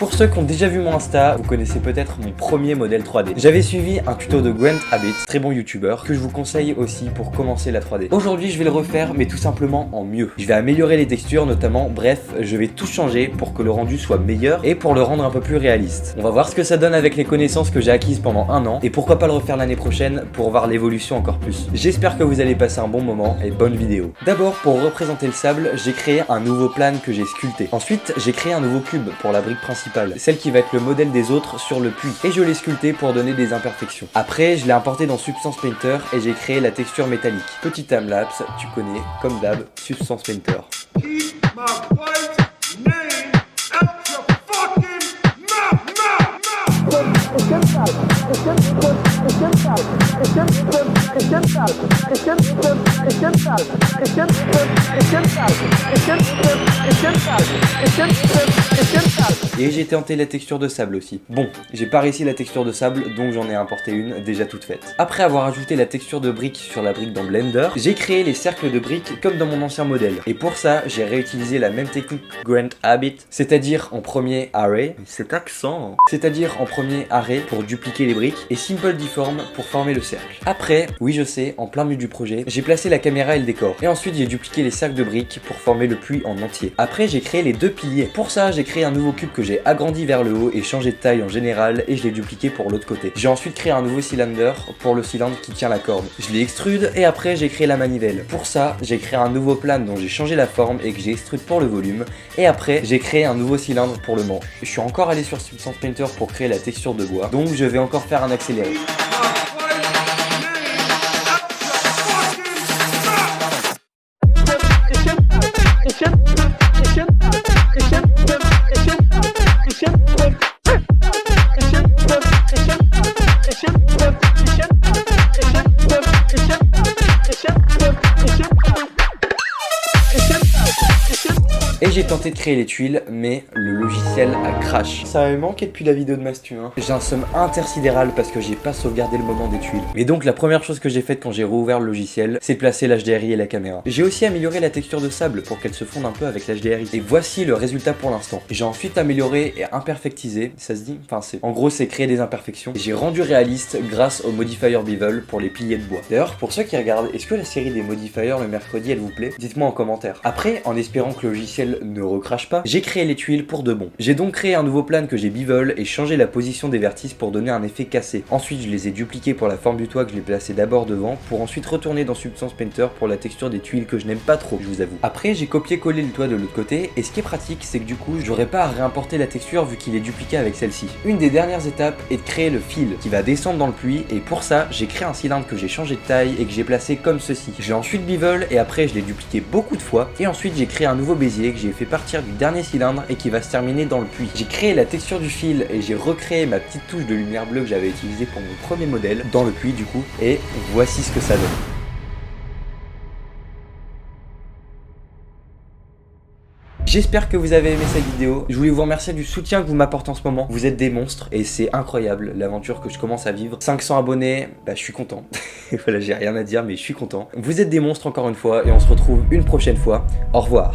Pour ceux qui ont déjà vu mon Insta, vous connaissez peut-être mon premier modèle 3D. J'avais suivi un tuto de Grant Abbitt, très bon youtubeur, que je vous conseille aussi pour commencer la 3D. Aujourd'hui je vais le refaire mais tout simplement en mieux. Je vais améliorer les textures notamment, bref, je vais tout changer pour que le rendu soit meilleur et pour le rendre un peu plus réaliste. On va voir ce que ça donne avec les connaissances que j'ai acquises pendant un an et pourquoi pas le refaire l'année prochaine pour voir l'évolution encore plus. J'espère que vous allez passer un bon moment et bonne vidéo. D'abord, pour représenter le sable, j'ai créé un nouveau plane que j'ai sculpté. Ensuite, j'ai créé un nouveau cube pour la brique principale, celle qui va être le modèle des autres sur le puits, et je l'ai sculpté pour donner des imperfections. Après, je l'ai importé dans Substance Painter et j'ai créé la texture métallique. Petit timelapse, tu connais, comme d'hab, Substance Painter. Et j'ai tenté la texture de sable aussi. Bon, j'ai pas réussi la texture de sable, donc j'en ai importé une déjà toute faite. Après avoir ajouté la texture de brique sur la brique dans Blender, j'ai créé les cercles de briques comme dans mon ancien modèle. Et pour ça, j'ai réutilisé la même technique que Grant Abbitt, c'est-à-dire en premier array, cet accent, c'est-à-dire en premier array pour dupliquer les briques et simple deform pour former le cercle. Après, oui je sais, en plein milieu du projet, j'ai placé la caméra et le décor. Et ensuite j'ai dupliqué les cercles de briques pour former le puits en entier. Après j'ai créé les deux piliers. Pour ça j'ai créé un nouveau cube que j'ai agrandi vers le haut et changé de taille en général et je l'ai dupliqué pour l'autre côté. J'ai ensuite créé un nouveau cylinder pour le cylindre qui tient la corde. Je l'ai extrude et après j'ai créé la manivelle. Pour ça j'ai créé un nouveau plane dont j'ai changé la forme et que j'ai extrude pour le volume. Et après j'ai créé un nouveau cylindre pour le manche. Je suis encore allé sur Substance Painter pour créer la texture de bois, donc je vais encore faire un accéléré. Et j'ai tenté de créer les tuiles, mais le logiciel a crash. Ça m'avait manqué depuis la vidéo de Mastu, hein. J'ai un seum intersidéral parce que j'ai pas sauvegardé le moment des tuiles. Et donc la première chose que j'ai faite quand j'ai rouvert le logiciel, c'est placer l'HDRI et la caméra. J'ai aussi amélioré la texture de sable pour qu'elle se fonde un peu avec l'HDRI. Et voici le résultat pour l'instant. J'ai ensuite amélioré et imperfectisé, ça se dit? Enfin en gros c'est créer des imperfections. J'ai rendu réaliste grâce au modifier bevel pour les piliers de bois. D'ailleurs pour ceux qui regardent, est-ce que la série des modifiers le mercredi elle vous plaît? Dites-moi en commentaire. Après, en espérant que le logiciel ne recrache pas, j'ai créé les tuiles pour de bon. J'ai donc créé un nouveau plane que j'ai bevel et changé la position des vertices pour donner un effet cassé. Ensuite je les ai dupliqués pour la forme du toit que je l'ai placé d'abord devant pour ensuite retourner dans Substance Painter pour la texture des tuiles que je n'aime pas trop, je vous avoue. Après j'ai copié-collé le toit de l'autre côté et ce qui est pratique c'est que du coup j'aurais pas à réimporter la texture vu qu'il est dupliqué avec celle-ci. Une des dernières étapes est de créer le fil qui va descendre dans le puits et pour ça j'ai créé un cylindre que j'ai changé de taille et que j'ai placé comme ceci. Je l'ai ensuite bevel et après je l'ai dupliqué beaucoup de fois et ensuite j'ai créé un nouveau bézier que j'ai fait partir du dernier cylindre et qui va se terminer dans le puits. J'ai créé la texture du fil et j'ai recréé ma petite touche de lumière bleue que j'avais utilisée pour mon premier modèle dans le puits du coup et voici ce que ça donne. J'espère que vous avez aimé cette vidéo. Je voulais vous remercier du soutien que vous m'apportez en ce moment. Vous êtes des monstres et c'est incroyable l'aventure que je commence à vivre. 500 abonnés, bah je suis content. Voilà, j'ai rien à dire mais je suis content. Vous êtes des monstres encore une fois et on se retrouve une prochaine fois. Au revoir.